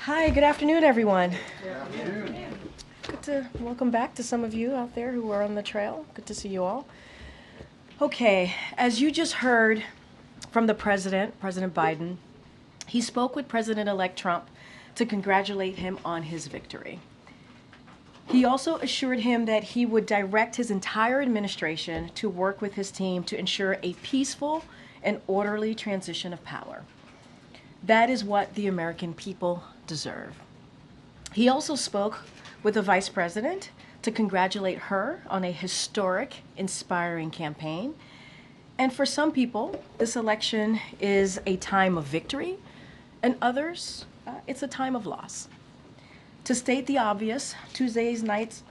Hi, good afternoon, everyone. Good afternoon. Good to welcome back to some of you out there who are on the trail. Good to see you all. Okay, as you just heard from the President Biden, he spoke with President-elect Trump to congratulate him on his victory. He also assured him that he would direct his entire administration to work with his team to ensure a peaceful and orderly transition of power. That is what the American people deserve. He also spoke with the Vice President to congratulate her on a historic, inspiring campaign. And for some people, this election is a time of victory, and others, it's a time of loss. To state the obvious, Tuesday's night's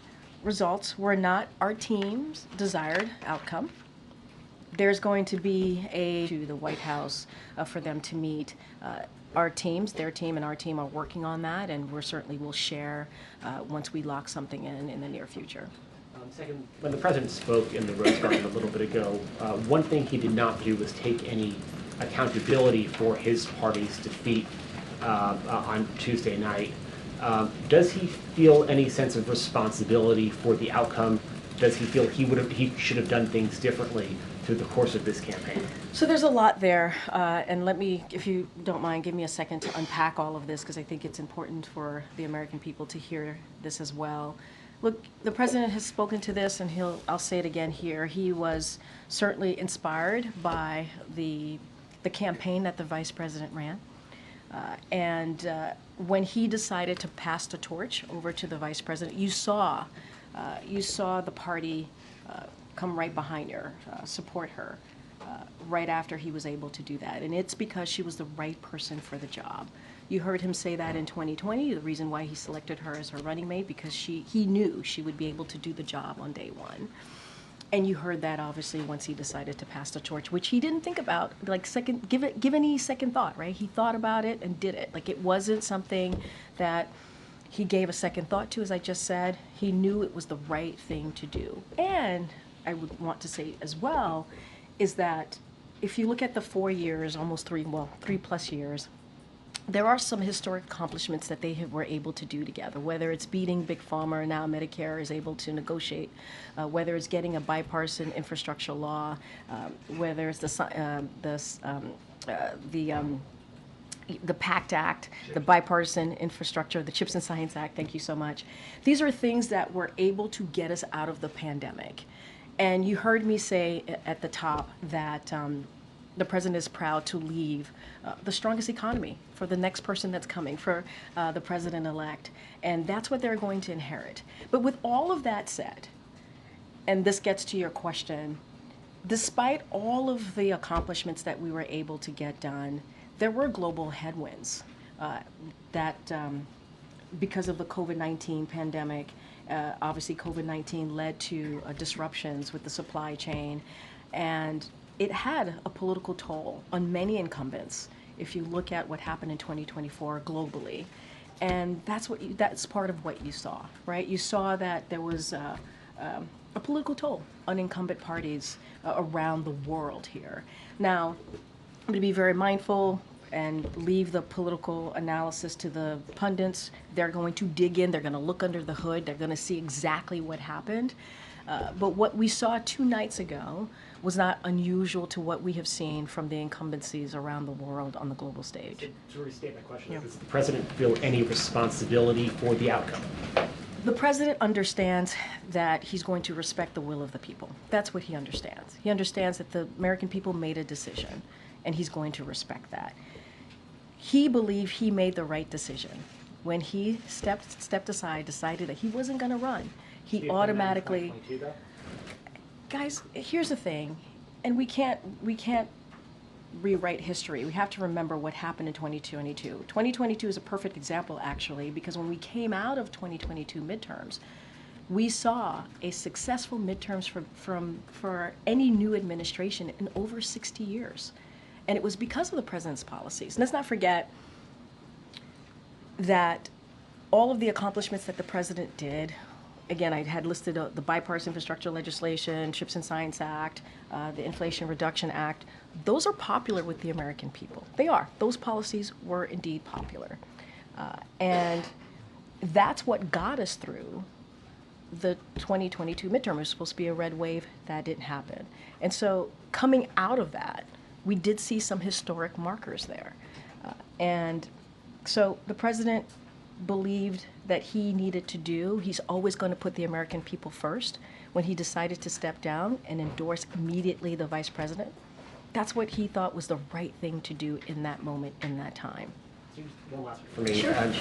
results were not our team's desired outcome. There's going to be to the White House for them to meet. Our teams, their team and our team are working on that, and we certainly will share once we lock something in the near future. Second, when the president spoke in the Rose Garden a little bit ago, one thing he did not do was take any accountability for his party's defeat on Tuesday night. Does he feel any sense of responsibility for the outcome? Does he feel he should have done things differently through the course of this campaign? So there's a lot there, and let me, if you don't mind, give me a second to unpack all of this, because I think it's important for the American people to hear this as well. Look, the president has spoken to this, and I'll say it again here. He was certainly inspired by the campaign that the vice president ran. When he decided to pass the torch over to the vice president, you saw the party come right behind her, support her, right after he was able to do that. And it's because she was the right person for the job. You heard him say that in 2020, the reason why he selected her as her running mate, because he knew she would be able to do the job on day one. And you heard that obviously once he decided to pass the torch, which he didn't think about, like give any second thought, right? He thought about it and did it. Like, it wasn't something that he gave a second thought to, as I just said. He knew it was the right thing to do. And I would want to say as well is that if you look at the 4 years, almost 3+ years, there are some historic accomplishments that they were able to do together, whether it's beating Big Pharma, now Medicare is able to negotiate, whether it's getting a bipartisan infrastructure law, whether it's the PACT Act, the Bipartisan Infrastructure, the CHIPS and Science Act, thank you so much. These are things that were able to get us out of the pandemic. And you heard me say at the top that the president is proud to leave the strongest economy for the next person that's coming, for the president-elect. And that's what they're going to inherit. But with all of that said, and this gets to your question, despite all of the accomplishments that we were able to get done, there were global headwinds because of the COVID-19 pandemic. Obviously, COVID-19 led to disruptions with the supply chain, and it had a political toll on many incumbents if you look at what happened in 2024 globally. And that's part of what you saw, right? You saw that there was a political toll on incumbent parties around the world here. Now, I'm going to be very mindful and leave the political analysis to the pundits. They're going to dig in, they're going to look under the hood, they're going to see exactly what happened. But what we saw 2 nights ago was not unusual to what we have seen from the incumbencies around the world on the global stage. To restate my question, does the president feel any responsibility for the outcome? The president understands that he's going to respect the will of the people. That's what he understands. He understands that the American people made a decision, and he's going to respect that. He believed he made the right decision. When he stepped aside, decided that he wasn't going to run, he automatically... Guys, here's the thing, and we can't rewrite history. We have to remember what happened in 2022. 2022 is a perfect example, actually, because when we came out of 2022 midterms, we saw a successful midterms for any new administration in over 60 years. And it was because of the president's policies. And let's not forget that all of the accomplishments that the president did, again, I had listed the bipartisan infrastructure legislation, CHIPS and Science Act, the Inflation Reduction Act. Those are popular with the American people. They are. Those policies were indeed popular. And that's what got us through the 2022 midterm. It was supposed to be a red wave. That didn't happen. And so coming out of that, we did see some historic markers there. And so the president believed that he needed to do, he's always going to put the American people first. When he decided to step down and endorse immediately the vice president, that's what he thought was the right thing to do in that moment, in that time. One last one for me. Sure, I'm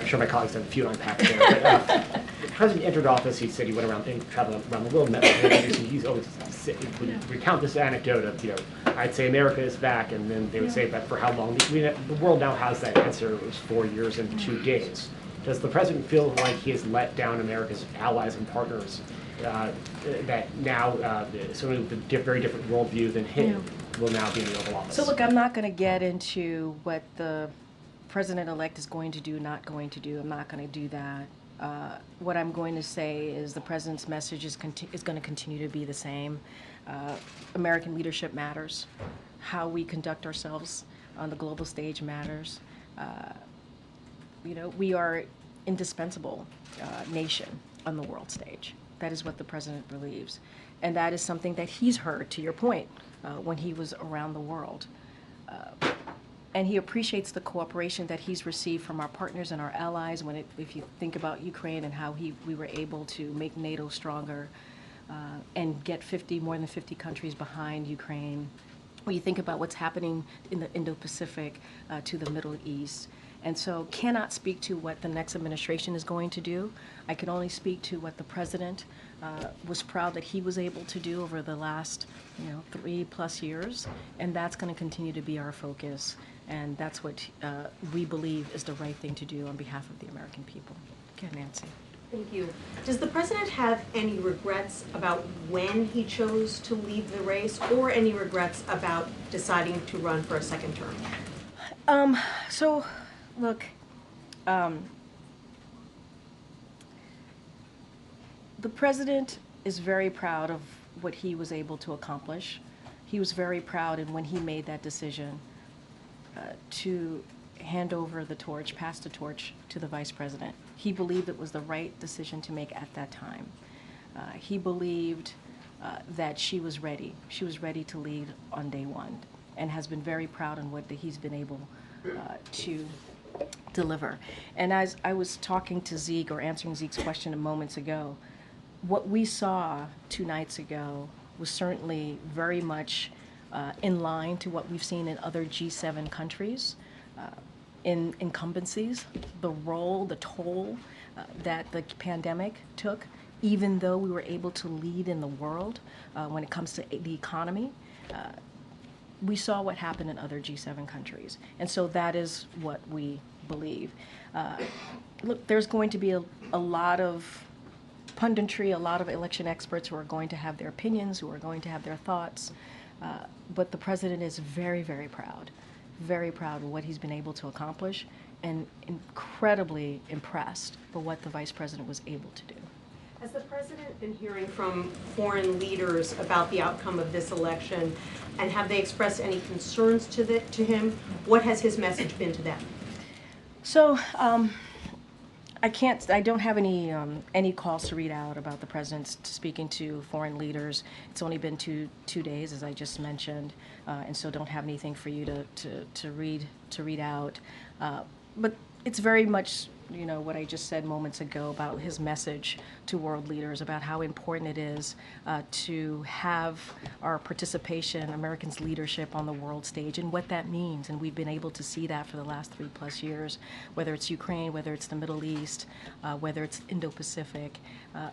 sure my colleagues have a few to unpack there. But, the president entered office. He said he went around and traveled around the world, met with leaders, and he's always would recount this anecdote of, I'd say America is back, and then they would say, but for how long? The world now has that answer. It was 4 years and 2 days. Does the president feel like he has let down America's allies and partners, that now some of the very different worldview than him will now be in the Oval Office? So look, I'm not going to get into what the president-elect is going to do, not going to do. I'm not going to do that. What I'm going to say is the president's message is going to continue to be the same. American leadership matters. How we conduct ourselves on the global stage matters. We are indispensable nation on the world stage. That is what the president believes. And that is something that he's heard, to your point, when he was around the world. And he appreciates the cooperation that he's received from our partners and our allies. If you think about Ukraine and how we were able to make NATO stronger and get more than 50 countries behind Ukraine. When you think about what's happening in the Indo-Pacific to the Middle East. And so cannot speak to what the next administration is going to do. I can only speak to what the president was proud that he was able to do over the last 3+ years. And that's going to continue to be our focus. And that's what we believe is the right thing to do on behalf of the American people. Okay, Nancy. Thank you. Does the president have any regrets about when he chose to leave the race, or any regrets about deciding to run for a second term? So, look, the president is very proud of what he was able to accomplish. He was very proud, and when he made that decision to hand over the torch, pass the torch to the vice president, he believed it was the right decision to make at that time. He believed that she was ready. She was ready to lead on day one, and has been very proud in what he's been able to deliver. And as I was talking to Zeke, or answering Zeke's question moments ago, what we saw 2 nights ago was certainly very much in line to what we've seen in other G7 countries. In incumbencies, the role, the toll that the pandemic took, even though we were able to lead in the world when it comes to the economy, we saw what happened in other G7 countries. And so that is what we believe. Look, there's going to be a lot of punditry, a lot of election experts who are going to have their opinions, who are going to have their thoughts, but the president is very, very proud of what he's been able to accomplish, and incredibly impressed by what the vice president was able to do. Has the president been hearing from foreign leaders about the outcome of this election, and have they expressed any concerns to him? What has his message been to them? So I don't have any calls to read out about the president speaking to foreign leaders. It's only been two days, as I just mentioned, and so don't have anything for you to read out. But it's very much what I just said moments ago about his message to world leaders about how important it is to have our participation, Americans' leadership on the world stage, and what that means. And we've been able to see that for the last 3+ years, whether it's Ukraine, whether it's the Middle East, whether it's Indo-Pacific.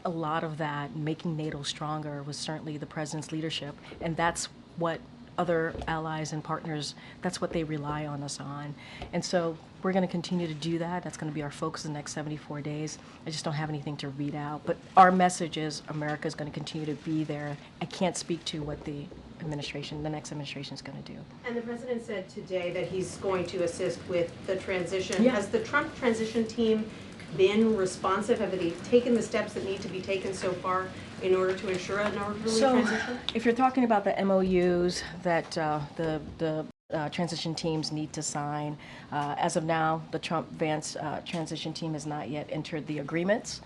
A lot of that, making NATO stronger, was certainly the president's leadership, and that's what other allies and partners, that's what they rely on us on. And so we're going to continue to do that. That's going to be our focus in the next 74 days. I just don't have anything to read out. But our message is America is going to continue to be there. I can't speak to what the next administration is going to do. And the president said today that he's going to assist with the transition. Yeah. Has the Trump transition team been responsive? Have they taken the steps that need to be taken so far in order to ensure an orderly So, transition? if you're talking about the MOUs that the transition teams need to sign, as of now, the Trump-Vance transition team has not yet entered the agreements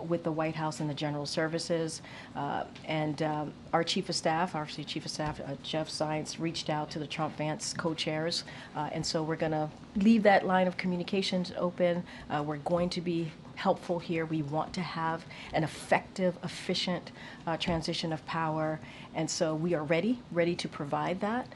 with the White House and the General Services. And our Chief of Staff, Jeff Zients, reached out to the Trump-Vance co-chairs. And so we're going to leave that line of communications open. We're going to be helpful here. We want to have an effective, efficient transition of power, and so we are ready to provide that.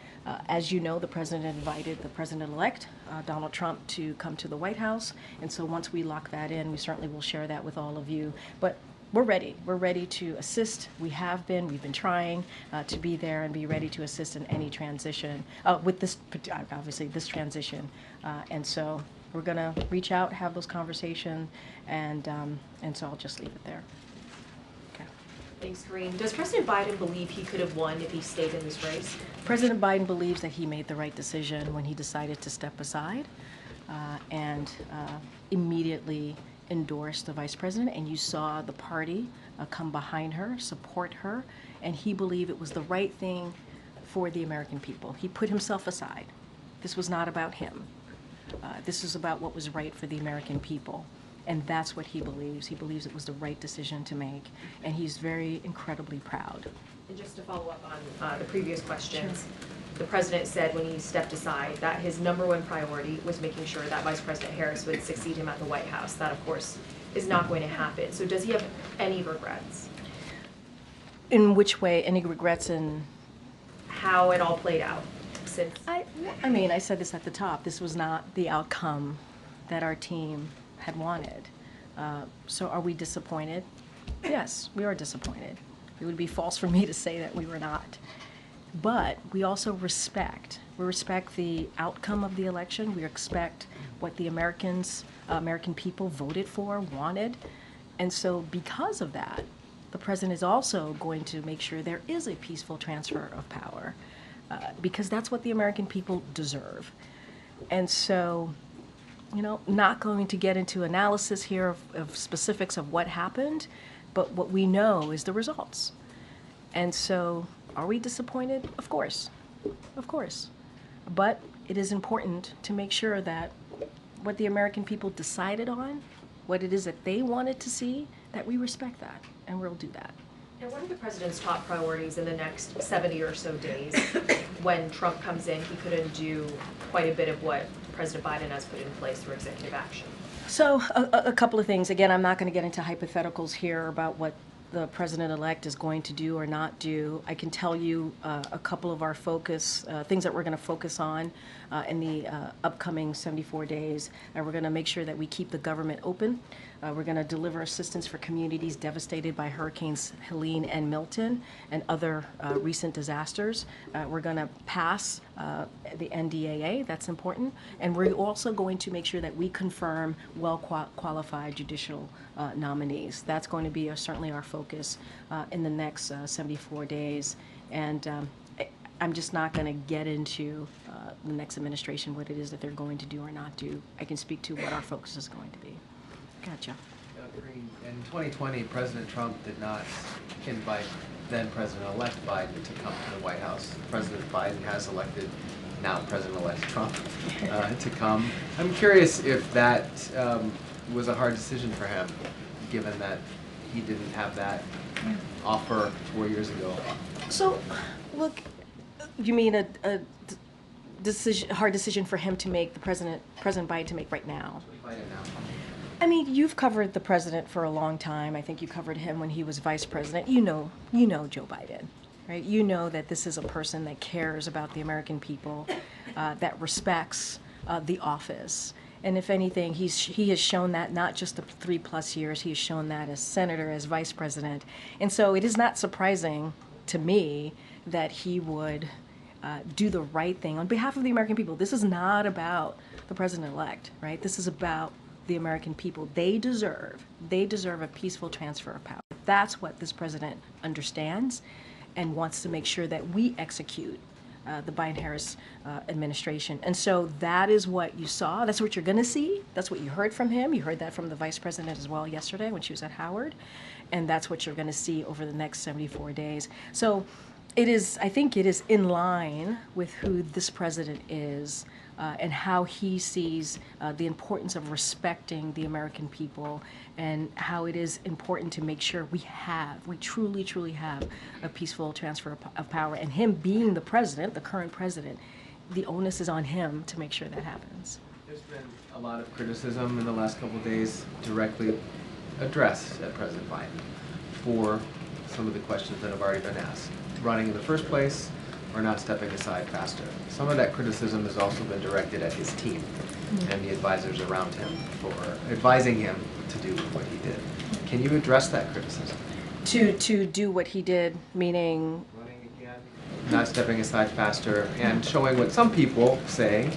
As you know, the president invited the president-elect, Donald Trump, to come to the White House, and so once we lock that in, we certainly will share that with all of you. But we're ready. We're ready to assist. We've been trying to be there and be ready to assist in any transition with this, obviously, this transition. And so we're going to reach out, have those conversations, and so I'll just leave it there. Okay. Thanks, Karine. Does President Biden believe he could have won if he stayed in this race? President Biden believes that he made the right decision when he decided to step aside and immediately endorsed the vice president, and you saw the party come behind her, support her, and he believed it was the right thing for the American people. He put himself aside. This was not about him. This is about what was right for the American people, and that's what he believes. He believes it was the right decision to make, and he's very incredibly proud. And just to follow up on the previous questions, the president said when he stepped aside that his #1 priority was making sure that Vice President Harris would succeed him at the White House. That, of course, is not going to happen. So does he have any regrets? In which way? Any regrets in? How it all played out since? I mean, I said this at the top. This was not the outcome that our team had wanted. So are we disappointed? Yes, we are disappointed. It would be false for me to say that we were not. But we also respect. We respect the outcome of the election. We respect what the American people voted for, wanted. And so because of that, the president is also going to make sure there is a peaceful transfer of power, because that's what the American people deserve. And so, you know, not going to get into analysis here of specifics of what happened, but what we know is the results. And so, are we disappointed? Of course. Of course. But it is important to make sure that what the American people decided on, what it is that they wanted to see, that we respect that, and we'll do that. And what are the president's top priorities in the next 70 or so days? When Trump comes in, he could undo quite a bit of what President Biden has put in place through executive action. So a couple of things. Again, I'm not going to get into hypotheticals here about what the president-elect is going to do or not do. I can tell you a couple of our focus, things that we're going to focus on in the upcoming 74 days. And we're going to make sure that we keep the government open. We're going to deliver assistance for communities devastated by Hurricanes Helene and Milton and other recent disasters. We're going to pass the NDAA, that's important. And we're also going to make sure that we confirm well-qualified judicial nominees. That's going to be certainly our focus in the next 74 days. And I'm just not going to get into the next administration, what it is that they're going to do or not do. I can speak to what our focus is going to be. Gotcha. Karine, in 2020, President Trump did not invite then President-elect Biden to come to the White House. President Biden has elected now President-elect Trump to come. I'm curious if that was a hard decision for him, given that he didn't have that offer 4 years ago. So, look, you mean a hard decision for him to make, President Biden to make right now? Biden now. I mean, you've covered the president for a long time. I think you covered him when he was vice president. You know Joe Biden, right? You know that this is a person that cares about the American people, that respects the office. And if anything, he has shown that not just the 3+ years, he has shown that as senator, as vice president. And so it is not surprising to me that he would do the right thing on behalf of the American people. This is not about the president-elect, right? This is about the American people. They deserve a peaceful transfer of power. That's what this president understands and wants to make sure that we execute the Biden-Harris administration. And so that is what you saw. That's what you're going to see. That's what you heard from him. You heard that from the vice president as well yesterday when she was at Howard. And that's what you're going to see over the next 74 days. So it is, I think it is in line with who this president is and how he sees the importance of respecting the American people and how it is important to make sure we truly, truly have a peaceful transfer of power. And him being the president, the current president, the onus is on him to make sure that happens. There's been a lot of criticism in the last couple of days directly addressed at President Biden for some of the questions that have already been asked. Running in the first place or not stepping aside faster. Some of that criticism has also been directed at his team and the advisors around him for advising him to do what he did. Can you address that criticism? To do what he did, meaning? Running again, not stepping aside faster, and showing what some people say,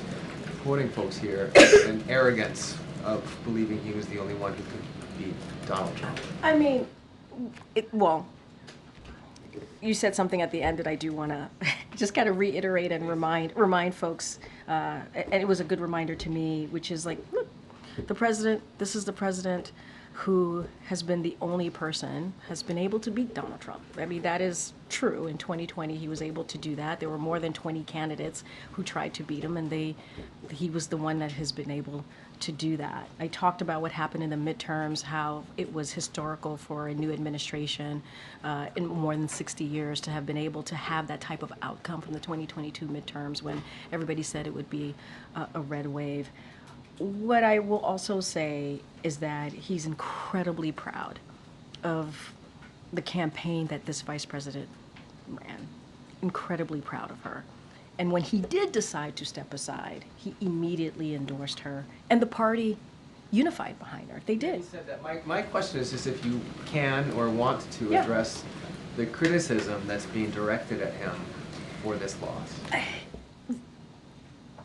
quoting folks here, an arrogance of believing he was the only one who could beat Donald Trump. I mean, well, you said something at the end that I do want to just kind of reiterate and remind folks, and it was a good reminder to me, which is like, look, this is the president who has been the only person has been able to beat Donald Trump. I mean, that is true. In 2020, he was able to do that. There were more than 20 candidates who tried to beat him, and he was the one that has been able to do that. I talked about what happened in the midterms, how it was historical for a new administration in more than 60 years to have been able to have that type of outcome from the 2022 midterms when everybody said it would be a red wave. What I will also say is that he's incredibly proud of the campaign that this vice president ran. Incredibly proud of her. And when he did decide to step aside, he immediately endorsed her, and the party unified behind her. They did. He said that. My question is just if you can or want to Yeah. address the criticism that's being directed at him for this loss.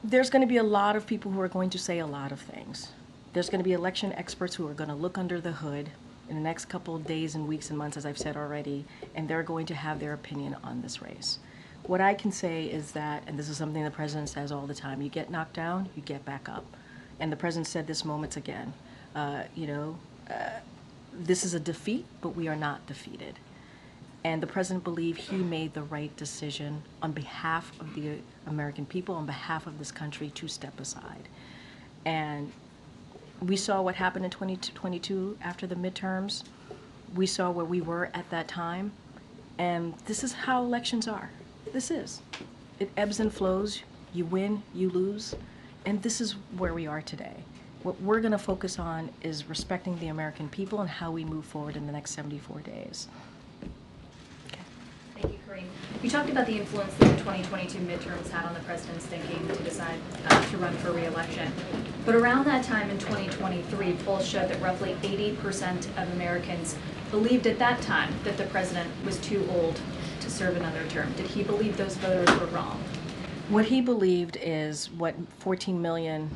There's going to be a lot of people who are going to say a lot of things. There's going to be election experts who are going to look under the hood in the next couple of days and weeks and months, as I've said already, and they're going to have their opinion on this race. What I can say is that, and this is something the president says all the time, you get knocked down, you get back up. And the president said this moments again, this is a defeat, but we are not defeated. And the president believed he made the right decision on behalf of the American people, on behalf of this country, to step aside. And we saw what happened in 2022 after the midterms. We saw where we were at that time. And this is how elections are. This is. It ebbs and flows. You win, you lose. And this is where we are today. What we're going to focus on is respecting the American people and how we move forward in the next 74 days. Thank you, Karine. You talked about the influence that the 2022 midterms had on the president's thinking to decide to run for re-election. But around that time in 2023, polls showed that roughly 80% of Americans believed at that time that the president was too old to serve another term. Did he believe those voters were wrong? What he believed is what 14 million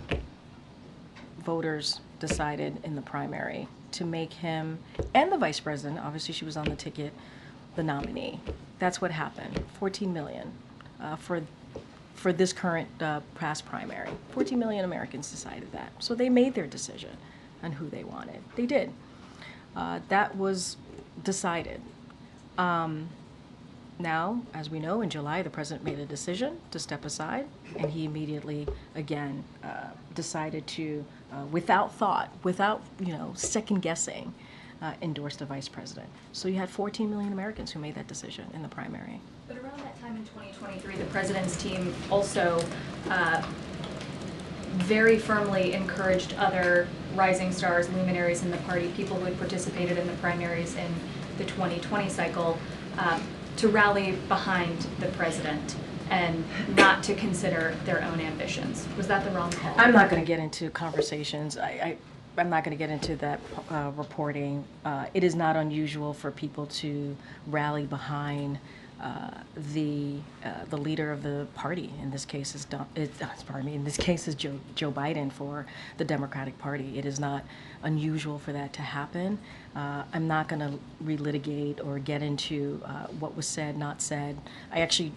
voters decided in the primary to make him, and the vice president, obviously she was on the ticket, the nominee. That's what happened. 14 million for this current past primary. 14 million Americans decided that. So they made their decision on who they wanted. They did. That was decided. Now, as we know, in July, the president made a decision to step aside, and he immediately, again, decided to, without thought, without second guessing, endorsed the vice president. So you had 14 million Americans who made that decision in the primary. But around that time in 2023, the president's team also very firmly encouraged other rising stars, luminaries in the party, people who had participated in the primaries in the 2020 cycle, to rally behind the president and not to consider their own ambitions. Was that the wrong call? I'm not going to get into conversations. I'm not going to get into that reporting. It is not unusual for people to rally behind the leader of the party. In this case is in this case is Joe Biden for the Democratic Party. It is not unusual for that to happen. I'm not going to relitigate or get into what was said, not said. I actually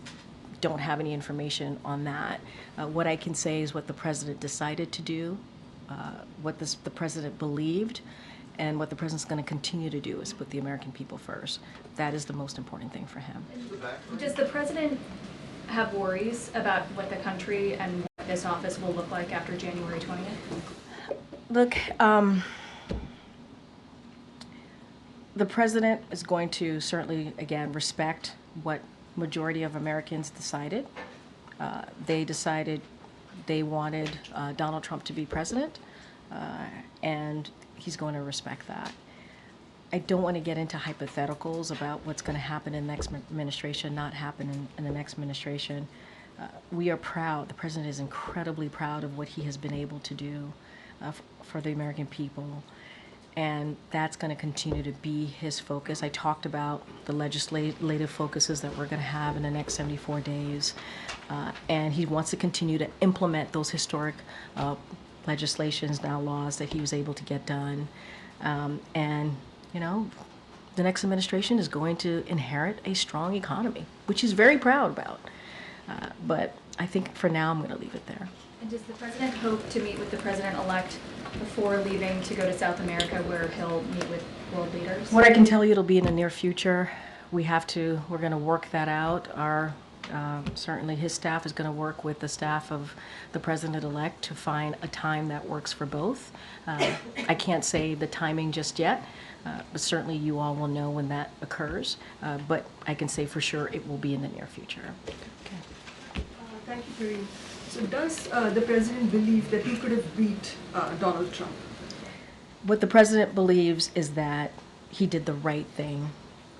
don't have any information on that. What I can say is what the president decided to do, what the president believed, and what the president's going to continue to do is put the American people first. That is the most important thing for him. Does the president have worries about what the country and what this office will look like after January 20th? Look, the president is going to certainly, again, respect what majority of Americans decided. They decided they wanted Donald Trump to be president, and he's going to respect that. I don't want to get into hypotheticals about what's going to happen in the next administration, not happen in the next administration. We are proud. The president is incredibly proud of what he has been able to do for the American people. And that's going to continue to be his focus. I talked about the legislative focuses that we're going to have in the next 74 days. And he wants to continue to implement those historic legislations, now laws, that he was able to get done. And, you know, the next administration is going to inherit a strong economy, which he's very proud about. But I think for now I'm going to leave it there. And does the president hope to meet with the president-elect before leaving to go to South America, where he'll meet with world leaders? What I can tell you, it'll be in the near future. We're going to work that out. Certainly his staff is going to work with the staff of the president-elect to find a time that works for both. I can't say the timing just yet, but certainly you all will know when that occurs. But I can say for sure it will be in the near future. Okay. Thank you, Karine. So does the president believe that he could have beat Donald Trump? What the president believes is that he did the right thing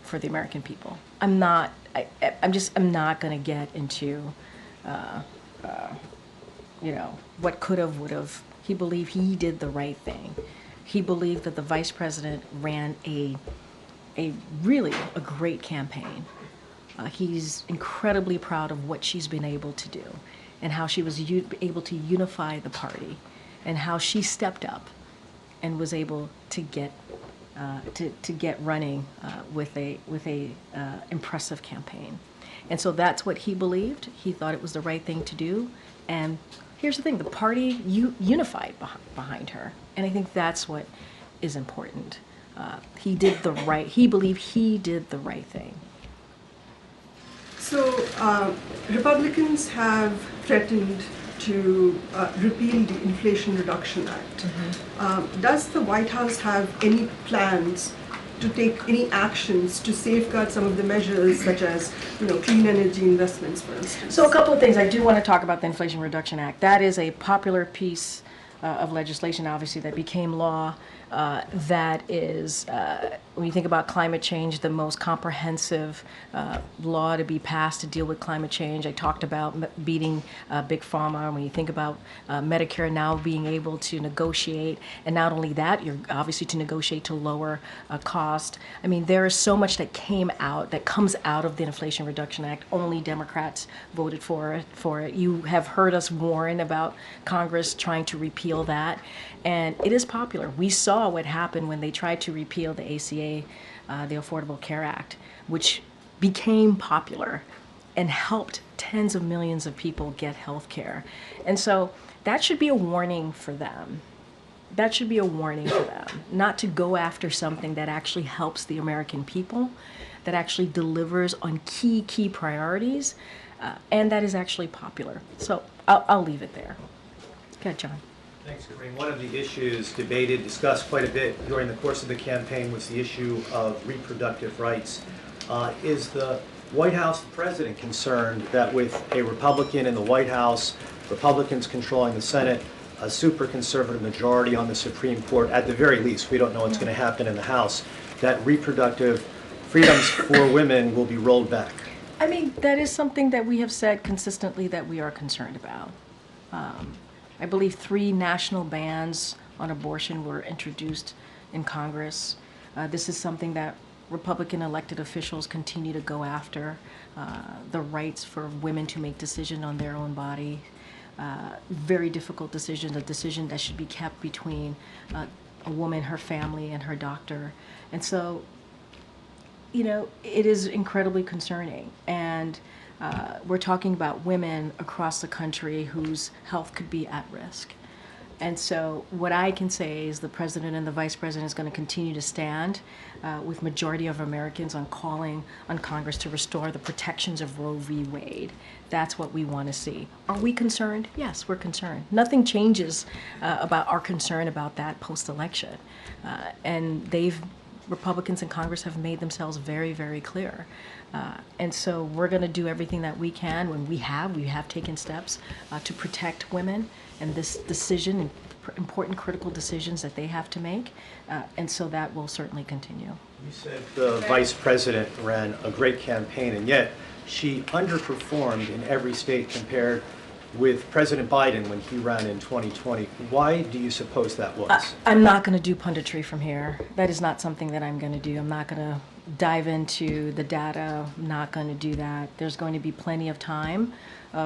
for the American people. I'm not going to get into, what could have, would have. He believed he did the right thing. He believed that the vice president ran a great campaign. He's incredibly proud of what she's been able to do, and how she was able to unify the party, and how she stepped up and was able to get running with a impressive campaign. And so that's what he believed. He thought it was the right thing to do. And here's the thing: the party unified behind her, and I think that's what is important. He believed he did the right thing. So Republicans have threatened to repeal the Inflation Reduction Act. Mm-hmm. Does the White House have any plans to take any actions to safeguard some of the measures, such as clean energy investments, for instance? So a couple of things. I do want to talk about the Inflation Reduction Act. That is a popular piece of legislation, obviously, that became law. That is, when you think about climate change, the most comprehensive law to be passed to deal with climate change. I talked about beating Big Pharma. When you think about Medicare now being able to negotiate, and not only that, you're obviously to negotiate to lower cost. I mean, there is so much that comes out of the Inflation Reduction Act. Only Democrats voted for it. You have heard us warn about Congress trying to repeal that, and it is popular. We saw what happened when they tried to repeal the ACA, the Affordable Care Act, which became popular and helped tens of millions of people get health care. And so that should be a warning for them. That should be a warning for them, not to go after something that actually helps the American people, that actually delivers on key priorities, and that is actually popular. So I'll leave it there. Go ahead, John. Thanks, Karine. One of the issues debated, discussed quite a bit during the course of the campaign was the issue of reproductive rights. Is the White House, the president, concerned that with a Republican in the White House, Republicans controlling the Senate, a super conservative majority on the Supreme Court, at the very least, we don't know what's going to happen in the House, that reproductive freedoms for women will be rolled back? I mean, that is something that we have said consistently that we are concerned about. I believe 3 national bans on abortion were introduced in Congress. This is something that Republican elected officials continue to go after, the rights for women to make decisions on their own body. Very difficult decision, a decision that should be kept between a woman, her family, and her doctor. And so, it is incredibly concerning. And We're talking about women across the country whose health could be at risk. And so what I can say is the president and the vice president is going to continue to stand with majority of Americans on calling on Congress to restore the protections of Roe v. Wade. That's what we want to see. Are we concerned? Yes, we're concerned. Nothing changes about our concern about that post-election. And Republicans in Congress have made themselves very, very clear. And so we're going to do everything that we can when we have taken steps to protect women and this decision and important critical decisions that they have to make. And so that will certainly continue. You said the vice president ran a great campaign, and yet she underperformed in every state compared with President Biden when he ran in 2020. Why do you suppose that was? I'm not going to do punditry from here. That is not something that I'm going to do. I'm not going to dive into the data. I'm not going to do that. There's going to be plenty of time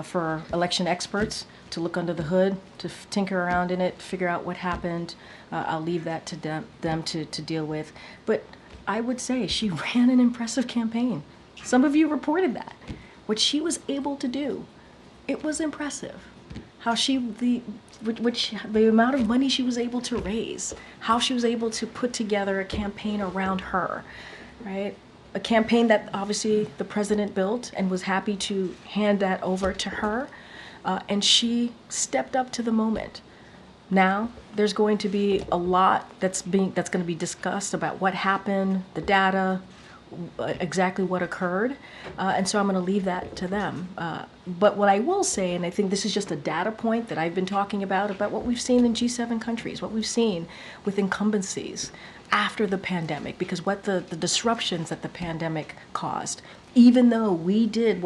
for election experts to look under the hood, to tinker around in it, figure out what happened. I'll leave that to them to deal with. But I would say she ran an impressive campaign. Some of you reported that. What she was able to do, it was impressive. How the amount of money she was able to raise, how she was able to put together a campaign around her, right? A campaign that obviously the president built and was happy to hand that over to her, and she stepped up to the moment. Now there's going to be a lot that's going to be discussed about what happened, the data, exactly what occurred, and so I'm going to leave that to them. But what I will say, and I think this is just a data point that I've been talking about what we've seen in G7 countries, what we've seen with incumbencies after the pandemic, because what the disruptions that the pandemic caused, even though we did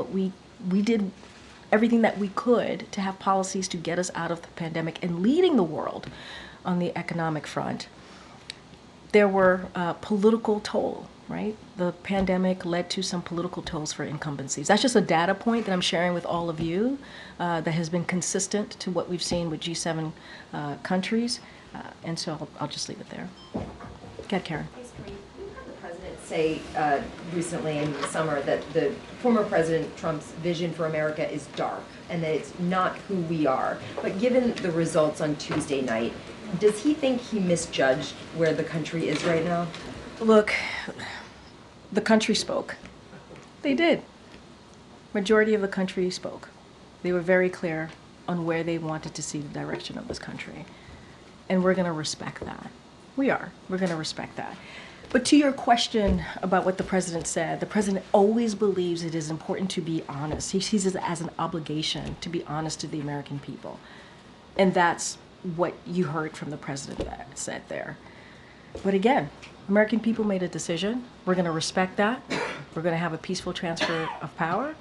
everything that we could to have policies to get us out of the pandemic and leading the world on the economic front, there were political toll, right? The pandemic led to some political tolls for incumbencies. That's just a data point that I'm sharing with all of you that has been consistent to what we've seen with G7 countries. And so I'll just leave it there. Go ahead, Karen. Thanks, Karine. We heard the president say recently in the summer that the former President Trump's vision for America is dark and that it's not who we are. But given the results on Tuesday night, does he think he misjudged where the country is right now? Look, the country spoke. They did. Majority of the country spoke. They were very clear on where they wanted to see the direction of this country. And we're going to respect that. We are. We're going to respect that. But to your question about what the president said, the president always believes it is important to be honest. He sees it as an obligation to be honest to the American people. And that's what you heard from the president that said there. But again, American people made a decision. We're going to respect that. We're going to have a peaceful transfer of power.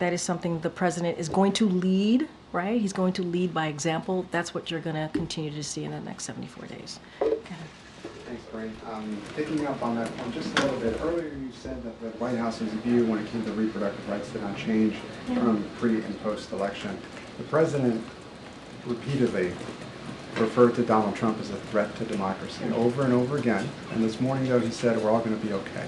That is something the president is going to lead, right? He's going to lead by example. That's what you're going to continue to see in the next 74 days. Thanks, Karine. Picking up on that point just a little bit, earlier you said that the White House's view when it came to reproductive rights did not change from pre- and post-election. The president repeatedly referred to Donald Trump as a threat to democracy over and over again. And this morning, though, he said we're all going to be okay.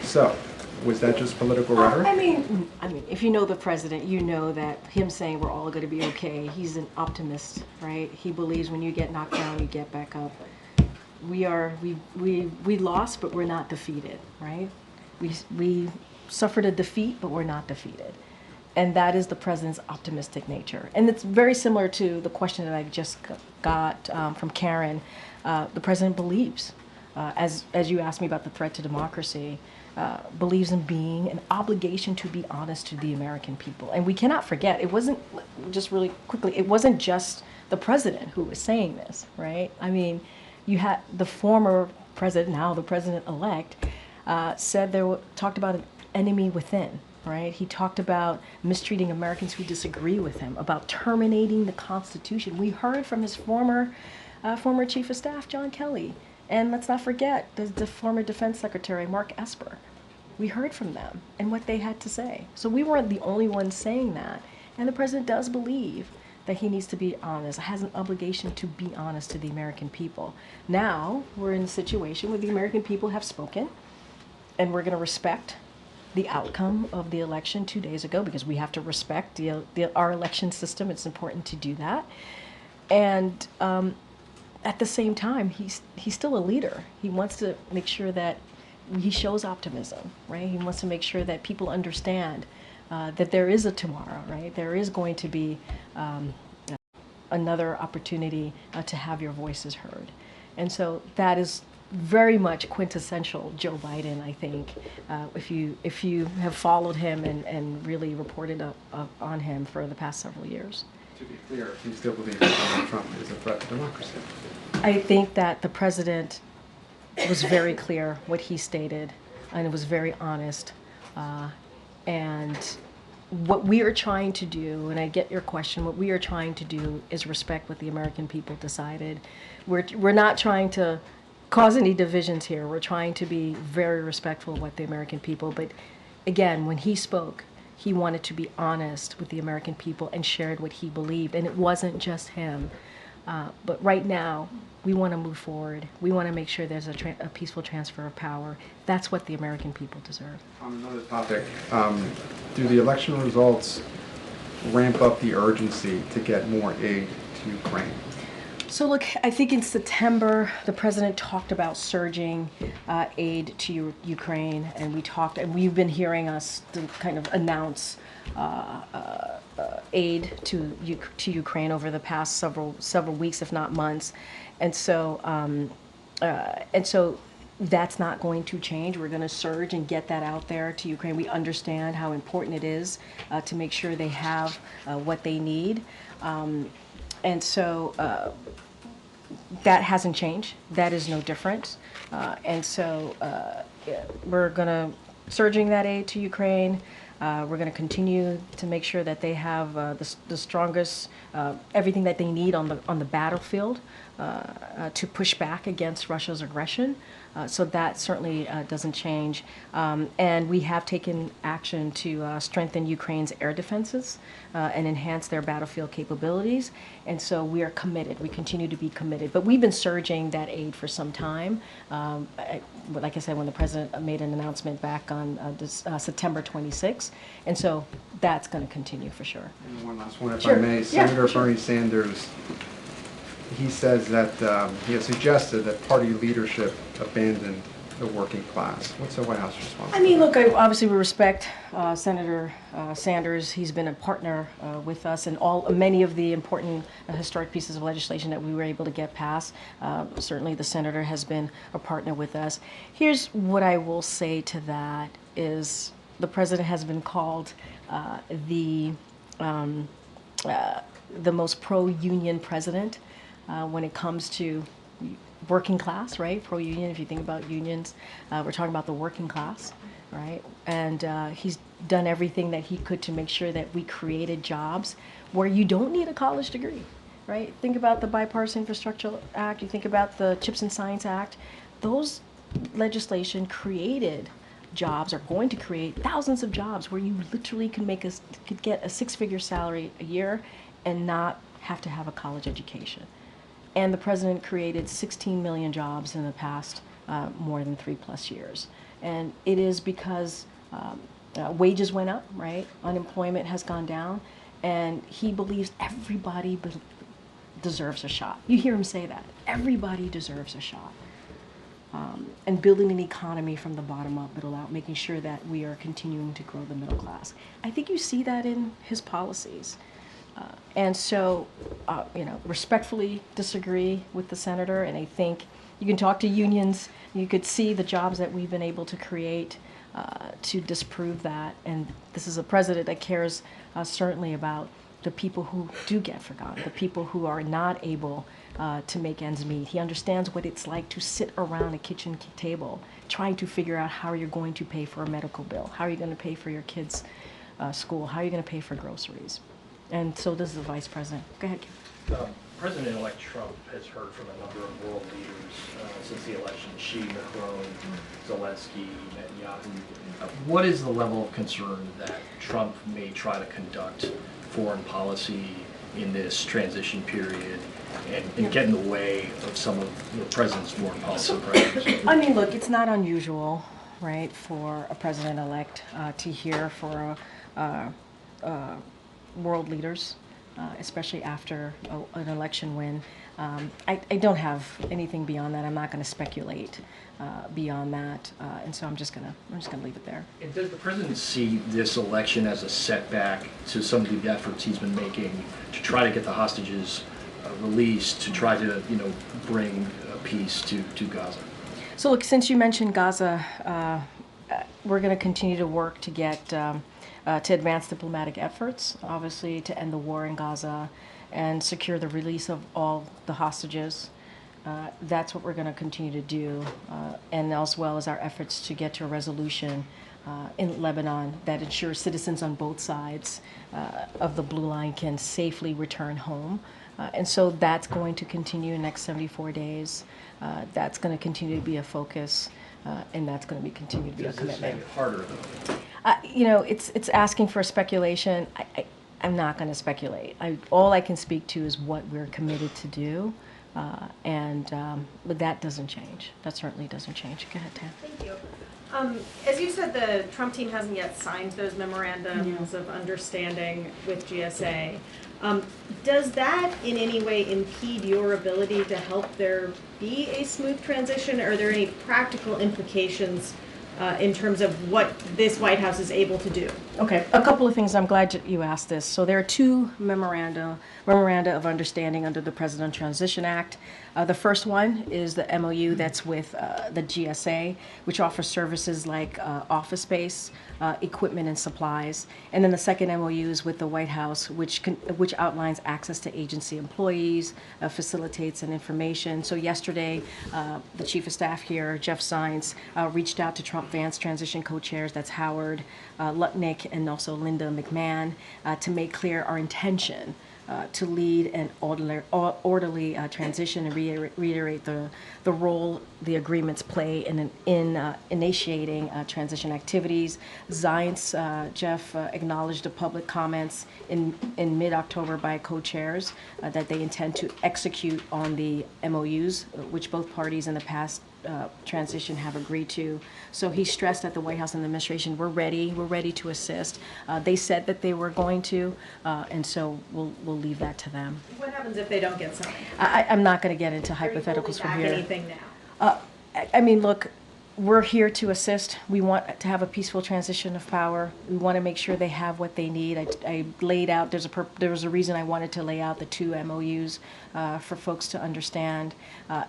So, was that just political rhetoric? I mean, if you know the president, you know that him saying we're all going to be okay, he's an optimist, right? He believes when you get knocked down, you get back up. We lost, but we're not defeated, right? We suffered a defeat, but we're not defeated. And that is the president's optimistic nature. And it's very similar to the question that I just got from Karen. The president believes, as you asked me about the threat to democracy, believes in being an obligation to be honest to the American people. And we cannot forget, it wasn't, just really quickly, it wasn't just the president who was saying this, right? I mean, you had the former president, now the president-elect, talked about an enemy within. Right? He talked about mistreating Americans who disagree with him, about terminating the Constitution. We heard from his former Chief of Staff, John Kelly. And let's not forget the former Defense Secretary, Mark Esper. We heard from them and what they had to say. So we weren't the only ones saying that. And the president does believe that he needs to be honest, has an obligation to be honest to the American people. Now we're in a situation where the American people have spoken, and we're going to respect the outcome of the election 2 days ago because we have to respect our election system. It's important to do that. And at the same time, he's still a leader. He wants to make sure that he shows optimism, right? He wants to make sure that people understand that there is a tomorrow, right? There is going to be another opportunity to have your voices heard. And so that is very much quintessential Joe Biden, I think, if you have followed him and really reported on him for the past several years. To be clear, do you still believe that Donald Trump is a threat to democracy? I think that the president was very clear what he stated, and it was very honest. And what we are trying to do, and I get your question, what we are trying to do is respect what the American people decided. We're not trying to cause any divisions here. We're trying to be very respectful of what the American people, but again, when he spoke, he wanted to be honest with the American people and shared what he believed, and it wasn't just him. But right now, we want to move forward. We want to make sure there's a peaceful transfer of power. That's what the American people deserve. On another topic, do the election results ramp up the urgency to get more aid to Ukraine? So look, I think in September, the president talked about surging aid to Ukraine, and we've been hearing us kind of announce aid to Ukraine over the past several weeks, if not months, and so that's not going to change. We're going to surge and get that out there to Ukraine. We understand how important it is to make sure they have what they need, and so that hasn't changed. That is no different, and so we're going to surging that aid to Ukraine. We're going to continue to make sure that they have the strongest, everything that they need on the battlefield to push back against Russia's aggression. So that certainly doesn't change. And we have taken action to strengthen Ukraine's air defenses and enhance their battlefield capabilities. And so we are committed. We continue to be committed. But we've been surging that aid for some time. Like I said, when the president made an announcement back on September 26th. And so that's going to continue for sure. And one last one, if Sure. I may. Yeah, Senator sure. Bernie Sanders, he says that he has suggested that party leadership abandon the working class. What's the White House response? I mean, look, obviously we respect Senator Sanders. He's been a partner with us in many of the important historic pieces of legislation that we were able to get passed. Certainly the senator has been a partner with us. Here's what I will say to that is the president has been called the most pro-union president when it comes to working class, right? Pro-union, if you think about unions, we're talking about the working class, right? And he's done everything that he could to make sure that we created jobs where you don't need a college degree, right? Think about the Bipartisan Infrastructure Act, you think about the CHIPS and Science Act. Those legislation created jobs, are going to create thousands of jobs where you literally could get a six-figure salary a year and not have to have a college education. And the president created 16 million jobs in the past more than 3+ years. And it is because wages went up, right? Unemployment has gone down. And he believes everybody deserves a shot. You hear him say that. Everybody deserves a shot. And building an economy from the bottom up, middle out, making sure that we are continuing to grow the middle class. I think you see that in his policies. And so, respectfully disagree with the senator, and I think you can talk to unions, you could see the jobs that we've been able to create to disprove that. And this is a president that cares certainly about the people who do get forgotten, the people who are not able to make ends meet. He understands what it's like to sit around a kitchen table trying to figure out how you're going to pay for a medical bill, how are you going to pay for your kids' school, how are you going to pay for groceries. And so does the vice president. Go ahead, Kim. President-elect Trump has heard from a number of world leaders since the election, Xi, Macron, Zelensky, Netanyahu. What is the level of concern that Trump may try to conduct foreign policy in this transition period and get in the way of some of the president's foreign policy priorities? I mean, look, it's not unusual right, for a president-elect to hear for world leaders, especially after an election win. I don't have anything beyond that. I'm not going to speculate beyond that, and so I'm just gonna leave it there. And does the president see this election as a setback to some of the efforts he's been making to try to get the hostages released, to try to, bring peace to Gaza? So look, since you mentioned Gaza, we're going to continue to work to get to advance diplomatic efforts, obviously to end the war in Gaza and secure the release of all the hostages. That's what we're going to continue to do, and as well as our efforts to get to a resolution in Lebanon that ensures citizens on both sides of the blue line can safely return home. And so that's going to continue in the next 74 days. That's going to continue to be a focus, and that's going to continue to be a commitment. Does this make it harder, though? It's asking for speculation. I'm not going to speculate. All I can speak to is what we're committed to do, but that doesn't change. That certainly doesn't change. Go ahead, Tam. Thank you. As you said, the Trump team hasn't yet signed those memorandums of understanding with GSA. Does that in any way impede your ability to help there be a smooth transition? Are there any practical implications in terms of what this White House is able to do? Okay, a couple of things. I'm glad you asked this. So there are two memoranda of understanding under the President Transition Act. The first one is the MOU that's with the GSA, which offers services like office space, equipment, and supplies. And then the second MOU is with the White House, which outlines access to agency employees, facilitates and information. So yesterday, the Chief of Staff here, Jeff Zients, reached out to Trump Vance transition co-chairs, that's Howard Lutnick and also Linda McMahon, to make clear our intention to lead an orderly transition and reiterate the role the agreements play in initiating transition activities. Zients, Jeff, acknowledged the public comments in mid-October by co-chairs that they intend to execute on the MOUs, which both parties in the past transition have agreed to. So he stressed that the White House and the administration, we're ready to assist. They said that they were going to, and so we'll leave that to them. What happens if they don't get signed? I'm not going to get into hypotheticals from here. Anything now? I mean, look, we're here to assist. We want to have a peaceful transition of power. We want to make sure they have what they need. I laid out, there was a reason I wanted to lay out the two MOUs for folks to understand.